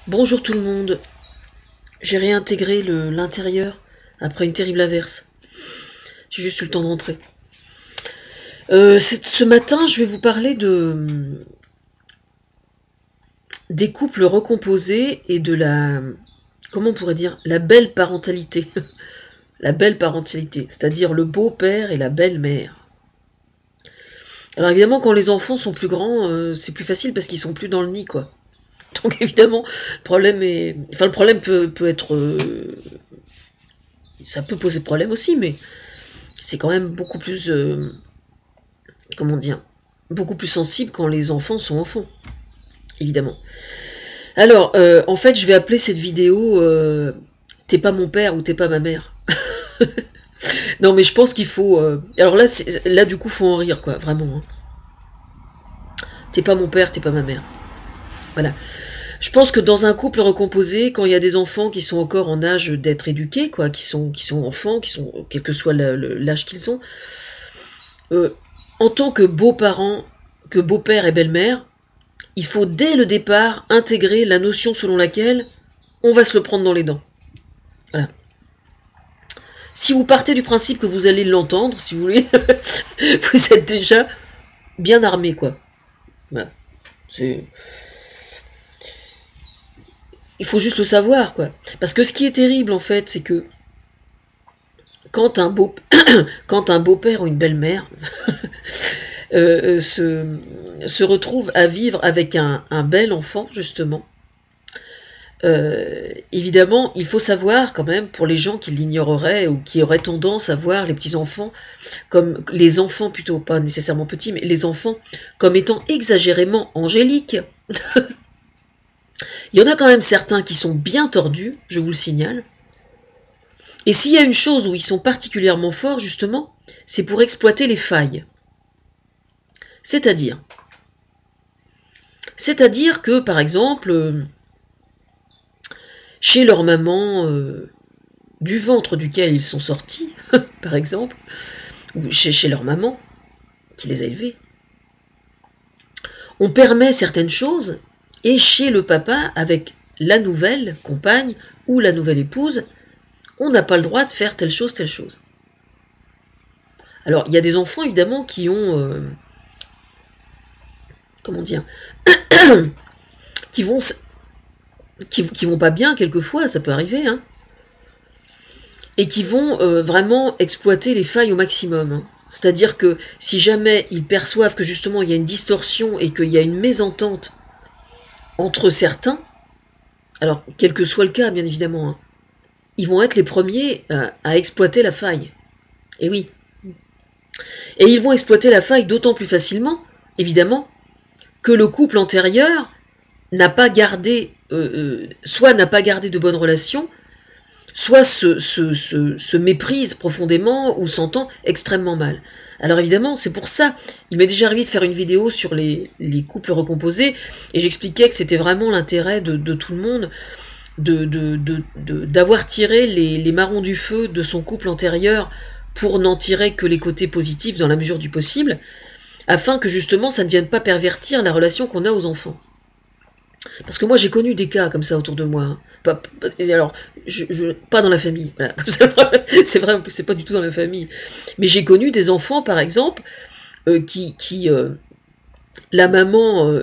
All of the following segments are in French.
Bonjour tout le monde, j'ai réintégré l'intérieur après une terrible averse. J'ai juste eu le temps de rentrer. Ce matin, je vais vous parler des couples recomposés et de comment on pourrait dire, la belle parentalité. La belle parentalité, c'est-à-dire le beau-père et la belle-mère. Alors évidemment, quand les enfants sont plus grands, c'est plus facile parce qu'ils sont plus dans le nid, quoi. Donc évidemment, le problème peut être, ça peut poser problème aussi, mais c'est quand même beaucoup plus, comment dire, beaucoup plus sensible quand les enfants sont enfants, évidemment. Alors, en fait, je vais appeler cette vidéo T'es pas mon père ou t'es pas ma mère. Non, mais je pense qu'il faut. Alors là, du coup, faut en rire, quoi, vraiment. Hein. T'es pas mon père, t'es pas ma mère. Voilà. Je pense que dans un couple recomposé, quand il y a des enfants qui sont encore en âge d'être éduqués, quoi, qui sont enfants, quel que soit l'âge qu'ils ont, euh, en tant que beaux-parents, que beau-père et belle-mère, il faut dès le départ intégrer la notion selon laquelle on va se le prendre dans les dents. Voilà. Si vous partez du principe que vous allez l'entendre, si vous voulez, vous êtes déjà bien armé, quoi. Voilà. Il faut juste le savoir, quoi. Parce que ce qui est terrible, en fait, c'est que quand un beau, quand un beau-père ou une belle-mère se retrouve à vivre avec un bel enfant, justement, évidemment, il faut savoir quand même, pour les gens qui l'ignoreraient ou qui auraient tendance à voir les petits-enfants comme les enfants plutôt, pas nécessairement petits, mais les enfants comme étant exagérément angéliques. Il y en a quand même certains qui sont bien tordus, je vous le signale. Et s'il y a une chose où ils sont particulièrement forts, justement, c'est pour exploiter les failles. C'est-à-dire que, par exemple, chez leur maman, du ventre duquel ils sont sortis, par exemple, ou chez leur maman, qui les a élevés, on permet certaines choses, et chez le papa, avec la nouvelle compagne ou la nouvelle épouse, on n'a pas le droit de faire telle chose, telle chose. Alors, il y a des enfants, évidemment, qui ont... comment dire qui vont pas bien quelquefois, ça peut arriver, hein, et qui vont vraiment exploiter les failles au maximum. Hein. C'est-à-dire que si jamais ils perçoivent que justement il y a une distorsion et qu'il y a une mésentente entre certains, alors quel que soit le cas bien évidemment, hein, ils vont être les premiers à exploiter la faille. Et oui. Et ils vont exploiter la faille d'autant plus facilement, évidemment, que le couple antérieur n'a pas gardé, soit n'a pas gardé de bonnes relations, soit se méprise profondément ou s'entend extrêmement mal. Alors évidemment, c'est pour ça, il m'est déjà arrivé de faire une vidéo sur les couples recomposés, et j'expliquais que c'était vraiment l'intérêt de tout le monde d'avoir tiré les marrons du feu de son couple antérieur pour n'en tirer que les côtés positifs dans la mesure du possible, afin que justement ça ne vienne pas pervertir la relation qu'on a aux enfants. Parce que moi j'ai connu des cas comme ça autour de moi. Hein. Alors, pas dans la famille. Voilà. C'est vrai, en plus c'est pas du tout dans la famille. Mais j'ai connu des enfants, par exemple, la maman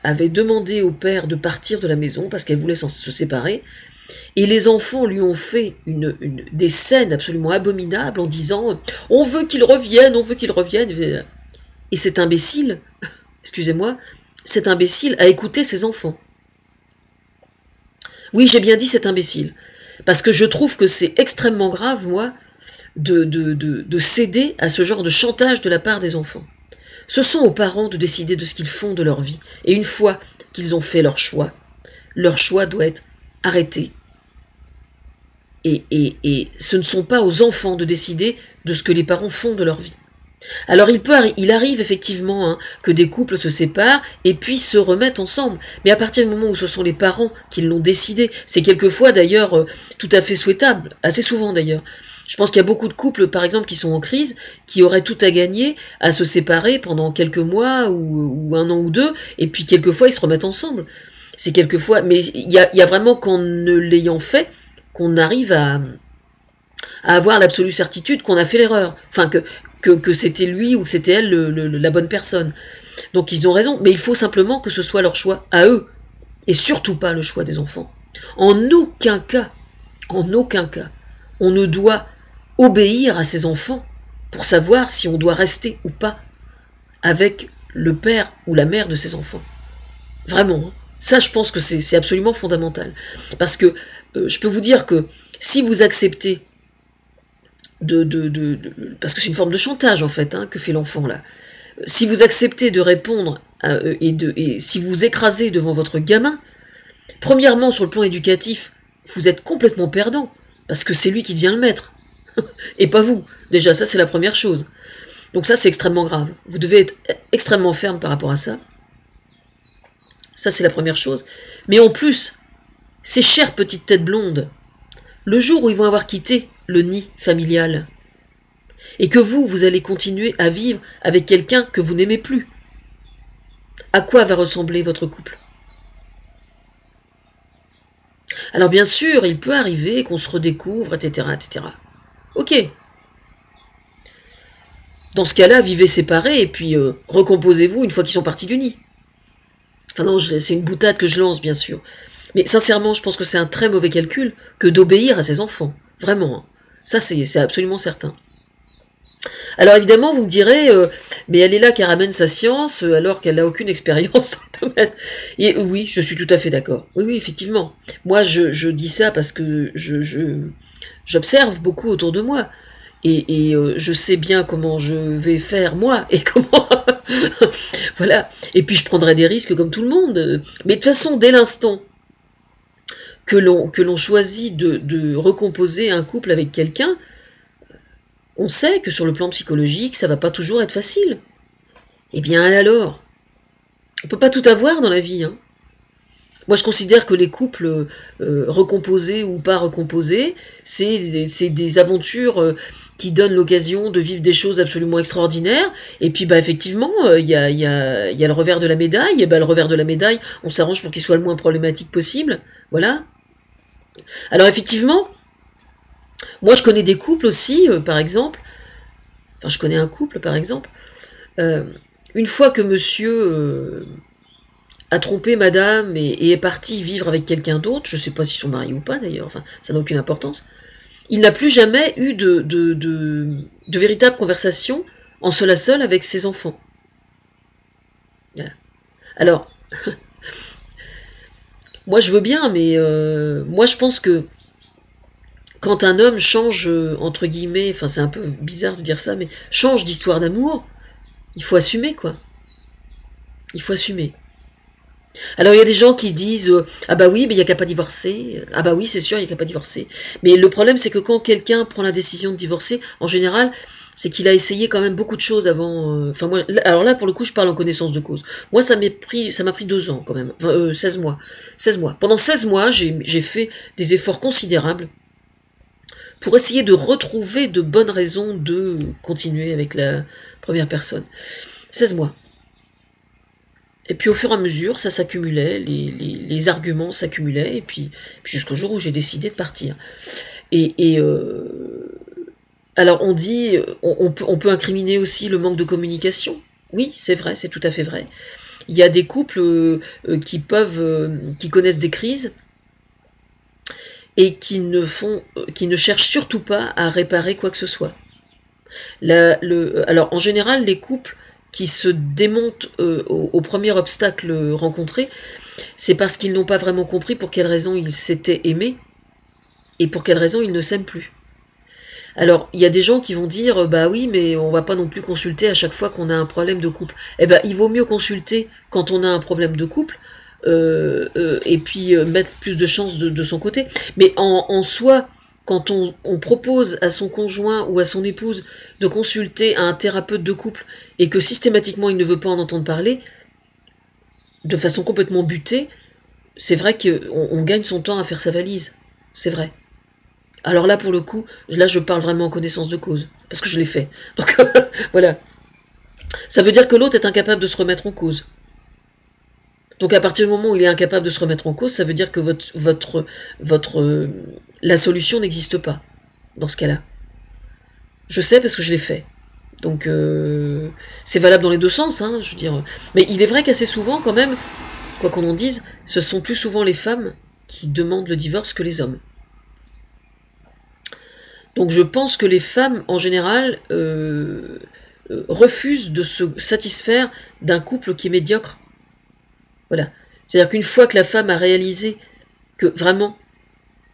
avait demandé au père de partir de la maison parce qu'elle voulait se séparer. Et les enfants lui ont fait des scènes absolument abominables en disant « On veut qu'il revienne, on veut qu'il revienne ». Et cet imbécile, excusez-moi, cet imbécile a écouté ses enfants. Oui, j'ai bien dit cet imbécile. Parce que je trouve que c'est extrêmement grave, moi, de céder à ce genre de chantage de la part des enfants. Ce sont aux parents de décider de ce qu'ils font de leur vie. Et une fois qu'ils ont fait leur choix doit être arrêté. Et ce ne sont pas aux enfants de décider de ce que les parents font de leur vie. Alors il arrive effectivement hein, que des couples se séparent et puis se remettent ensemble. Mais à partir du moment où ce sont les parents qui l'ont décidé, c'est quelquefois d'ailleurs tout à fait souhaitable, assez souvent d'ailleurs. Je pense qu'il y a beaucoup de couples, par exemple, qui sont en crise, qui auraient tout à gagner à se séparer pendant quelques mois ou un an ou deux, et puis quelquefois ils se remettent ensemble. C'est quelquefois, mais il y a vraiment qu'en ne l'ayant fait, qu'on arrive à avoir l'absolue certitude qu'on a fait l'erreur. Enfin, que c'était lui ou que c'était elle la bonne personne. Donc ils ont raison, mais il faut simplement que ce soit leur choix à eux, et surtout pas le choix des enfants. En aucun cas, on ne doit obéir à ses enfants pour savoir si on doit rester ou pas avec le père ou la mère de ses enfants. Vraiment, hein. Ça je pense que c'est absolument fondamental. Parce que je peux vous dire que si vous acceptez parce que c'est une forme de chantage en fait hein, que fait l'enfant là. Si vous acceptez de répondre et si vous écrasez devant votre gamin, premièrement sur le plan éducatif, vous êtes complètement perdant parce que c'est lui qui devient le maître et pas vous. Déjà ça c'est la première chose. Donc ça c'est extrêmement grave. Vous devez être extrêmement ferme par rapport à ça. Ça c'est la première chose. Mais en plus, ces chères petites têtes blondes, le jour où ils vont avoir quitté le nid familial, et que vous allez continuer à vivre avec quelqu'un que vous n'aimez plus, à quoi va ressembler votre couple? Alors bien sûr, il peut arriver qu'on se redécouvre, etc., etc. Ok. Dans ce cas-là, vivez séparés et puis recomposez-vous une fois qu'ils sont partis du nid. Enfin non, c'est une boutade que je lance, bien sûr. Mais sincèrement, je pense que c'est un très mauvais calcul que d'obéir à ses enfants. Vraiment. Hein. Ça, c'est absolument certain. Alors évidemment, vous me direz, mais elle est là qu'elle ramène sa science alors qu'elle n'a aucune expérience dans le domaine. Et oui, je suis tout à fait d'accord. Oui, effectivement. Moi, je dis ça parce que j'observe beaucoup autour de moi. Et je sais bien comment je vais faire moi et comment... voilà. Et puis je prendrai des risques comme tout le monde. Mais de toute façon, dès l'instant que l'on choisit de recomposer un couple avec quelqu'un, on sait que sur le plan psychologique, ça va pas toujours être facile. Eh bien alors, on peut pas tout avoir dans la vie. Hein. Moi, je considère que les couples recomposés ou pas recomposés, c'est des aventures qui donnent l'occasion de vivre des choses absolument extraordinaires. Et puis, bah, effectivement, il y a le revers de la médaille. Et bah, le revers de la médaille, on s'arrange pour qu'il soit le moins problématique possible. Voilà. Alors, effectivement, moi, je connais des couples aussi, par exemple. Enfin, je connais un couple, par exemple. Une fois que monsieur a trompé madame et est parti vivre avec quelqu'un d'autre, je ne sais pas s'ils sont mariés ou pas d'ailleurs, enfin, ça n'a aucune importance, il n'a plus jamais eu de véritable conversation en seul à seul avec ses enfants. Voilà. Alors, moi je veux bien, mais moi je pense que quand un homme change, entre guillemets, enfin c'est un peu bizarre de dire ça, mais change d'histoire d'amour, il faut assumer quoi. Il faut assumer. Alors il y a des gens qui disent ah bah oui mais il n'y a qu'à pas divorcer, ah bah oui c'est sûr il n'y a qu'à pas divorcer. Mais le problème c'est que quand quelqu'un prend la décision de divorcer, en général c'est qu'il a essayé quand même beaucoup de choses avant. Enfin moi, alors là pour le coup je parle en connaissance de cause. Moi ça m'a pris 2 ans quand même, enfin, 16 mois. 16 mois. Pendant 16 mois j'ai fait des efforts considérables pour essayer de retrouver de bonnes raisons de continuer avec la première personne. 16 mois. Et puis au fur et à mesure, ça s'accumulait, les arguments s'accumulaient, et puis jusqu'au jour où j'ai décidé de partir. Alors on dit, on peut incriminer aussi le manque de communication. Oui, c'est vrai, c'est tout à fait vrai. Il y a des couples qui connaissent des crises et qui ne cherchent surtout pas à réparer quoi que ce soit. Alors en général, les couples qui se démontent au premier obstacle rencontré, c'est parce qu'ils n'ont pas vraiment compris pour quelle raison ils s'étaient aimés et pour quelle raison ils ne s'aiment plus. Alors, il y a des gens qui vont dire bah oui, mais on va pas non plus consulter à chaque fois qu'on a un problème de couple. Eh ben, il vaut mieux consulter quand on a un problème de couple et puis mettre plus de chance de son côté. Mais en soi, quand on propose à son conjoint ou à son épouse de consulter un thérapeute de couple et que systématiquement il ne veut pas en entendre parler, de façon complètement butée, c'est vrai qu'on gagne son temps à faire sa valise. C'est vrai. Alors là, pour le coup, là je parle vraiment en connaissance de cause, parce que je l'ai fait. Donc voilà. Ça veut dire que l'autre est incapable de se remettre en cause. Donc à partir du moment où il est incapable de se remettre en cause, ça veut dire que la solution n'existe pas dans ce cas-là. Je sais parce que je l'ai fait. Donc c'est valable dans les deux sens, hein, je veux dire. Mais il est vrai qu'assez souvent, quand même, quoi qu'on en dise, ce sont plus souvent les femmes qui demandent le divorce que les hommes. Donc je pense que les femmes, en général, refusent de se satisfaire d'un couple qui est médiocre. Voilà. C'est-à-dire qu'une fois que la femme a réalisé que vraiment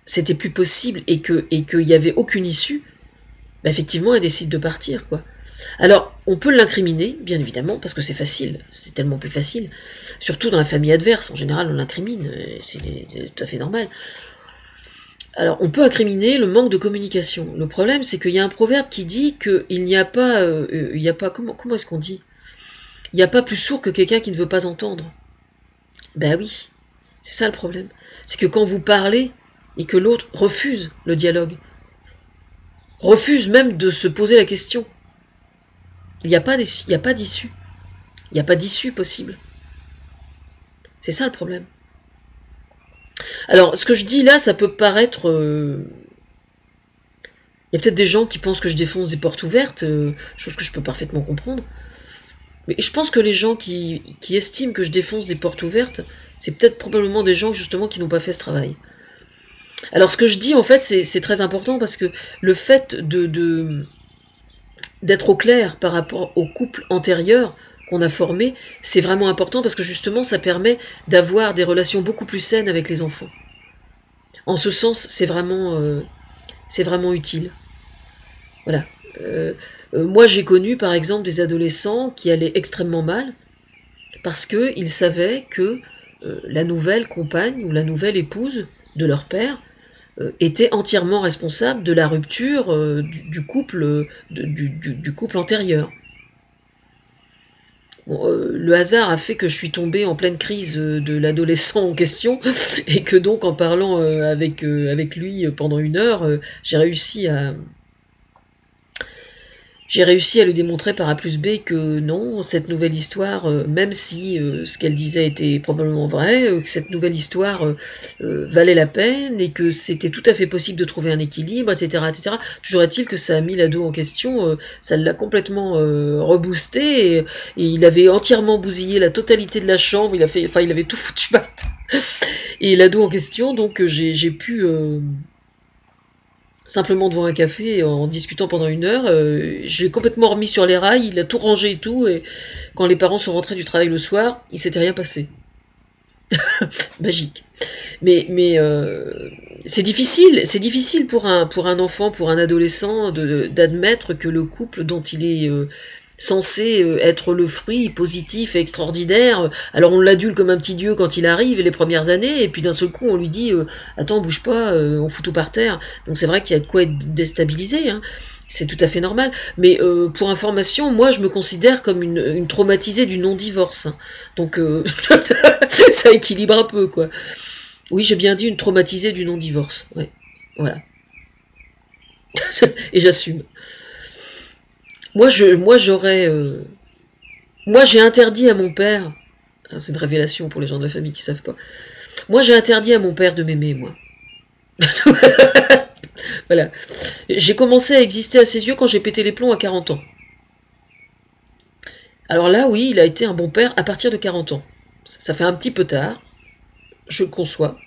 c'était plus possible et qu'il n'y avait aucune issue, bah effectivement elle décide de partir, quoi. Alors, on peut l'incriminer, bien évidemment, parce que c'est facile, c'est tellement plus facile, surtout dans la famille adverse, en général on l'incrimine, c'est tout à fait normal. Alors, on peut incriminer le manque de communication. Le problème, c'est qu'il y a un proverbe qui dit qu'il n'y a pas, comment est-ce qu'on dit? Il n'y a pas plus sourd que quelqu'un qui ne veut pas entendre. Ben oui, c'est ça le problème. C'est que quand vous parlez et que l'autre refuse le dialogue, refuse même de se poser la question, il n'y a pas d'issue. Il n'y a pas d'issue possible. C'est ça le problème. Alors, ce que je dis là, ça peut paraître... Il y a peut-être des gens qui pensent que je défonce des portes ouvertes, chose que je peux parfaitement comprendre. Mais je pense que les gens qui estiment que je défonce des portes ouvertes, c'est peut-être probablement des gens justement qui n'ont pas fait ce travail. Alors ce que je dis en fait c'est très important parce que le fait d'être au clair par rapport au couple antérieur qu'on a formé, c'est vraiment important parce que justement ça permet d'avoir des relations beaucoup plus saines avec les enfants. En ce sens, c'est vraiment utile. Voilà. Moi, j'ai connu, par exemple, des adolescents qui allaient extrêmement mal parce qu'ils savaient que la nouvelle compagne ou la nouvelle épouse de leur père était entièrement responsable de la rupture du couple antérieur. Bon, le hasard a fait que je suis tombée en pleine crise de l'adolescent en question et que donc en parlant avec lui pendant 1 heure, j'ai réussi à lui démontrer par A plus B que non, cette nouvelle histoire, même si ce qu'elle disait était probablement vrai, que cette nouvelle histoire valait la peine et que c'était tout à fait possible de trouver un équilibre, etc. etc. Toujours est-il que ça a mis l'ado en question, ça l'a complètement reboosté et il avait entièrement bousillé la totalité de la chambre, il avait tout foutu bat. Et l'ado en question, donc j'ai pu... simplement devant un café, en discutant pendant 1 heure, j'ai complètement remis sur les rails, il a tout rangé et tout, et quand les parents sont rentrés du travail le soir, il s'était rien passé. Magique. Mais c'est difficile pour un enfant, pour un adolescent, d'admettre que le couple dont il est censé être le fruit positif et extraordinaire, alors on l'adule comme un petit dieu quand il arrive les premières années, et puis d'un seul coup on lui dit attends, bouge pas, on fout tout par terre. Donc c'est vrai qu'il y a de quoi être déstabilisé, hein. C'est tout à fait normal, mais pour information, moi je me considère comme une traumatisée du non-divorce, hein. Donc ça équilibre un peu, quoi. Oui, j'ai bien dit une traumatisée du non-divorce, ouais, voilà. Et j'assume. Moi j'ai interdit à mon père, c'est une révélation pour les gens de la famille qui savent pas, moi j'ai interdit à mon père de m'aimer, moi. Voilà. J'ai commencé à exister à ses yeux quand j'ai pété les plombs à 40 ans. Alors là, oui, il a été un bon père à partir de 40 ans. Ça fait un petit peu tard, je le conçois.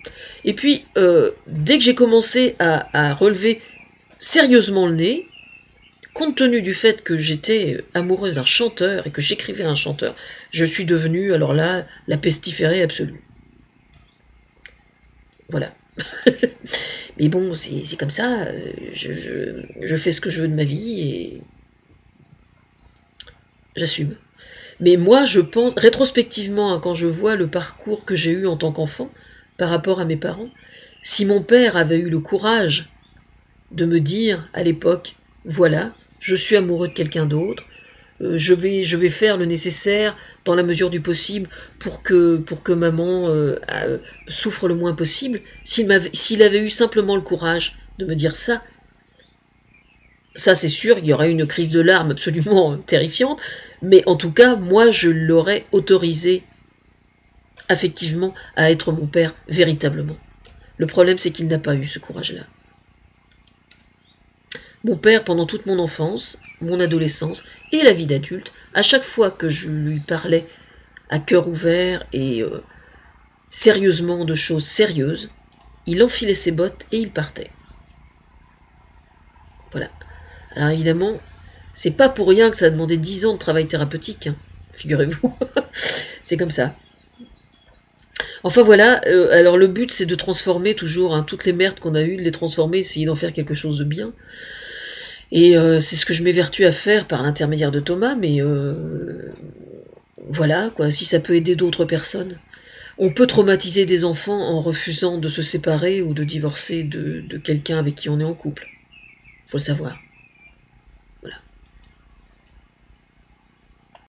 Et puis, dès que j'ai commencé à relever sérieusement le nez, compte tenu du fait que j'étais amoureuse d'un chanteur et que j'écrivais un chanteur, je suis devenue, alors là, la pestiférée absolue. Voilà. Mais bon, c'est comme ça, je fais ce que je veux de ma vie et j'assume. Mais moi, je pense, rétrospectivement, hein, quand je vois le parcours que j'ai eu en tant qu'enfant par rapport à mes parents, si mon père avait eu le courage de me dire à l'époque, voilà, je suis amoureux de quelqu'un d'autre, je vais faire le nécessaire dans la mesure du possible pour que maman souffre le moins possible. S'il avait eu simplement le courage de me dire ça c'est sûr, il y aurait une crise de larmes absolument terrifiante, mais en tout cas, moi, je l'aurais autorisé affectivement à être mon père véritablement. Le problème, c'est qu'il n'a pas eu ce courage-là. Mon père, pendant toute mon enfance, mon adolescence et la vie d'adulte, à chaque fois que je lui parlais à cœur ouvert et sérieusement de choses sérieuses, il enfilait ses bottes et il partait. Voilà. Alors évidemment, c'est pas pour rien que ça a demandé 10 ans de travail thérapeutique, hein, figurez-vous. C'est comme ça. Enfin voilà, alors le but c'est de transformer toujours toutes les merdes qu'on a eues, de les transformer, essayer d'en faire quelque chose de bien. Et c'est ce que je m'évertue à faire par l'intermédiaire de Thomas, mais voilà, quoi, si ça peut aider d'autres personnes. On peut traumatiser des enfants en refusant de se séparer ou de divorcer de quelqu'un avec qui on est en couple. Faut le savoir.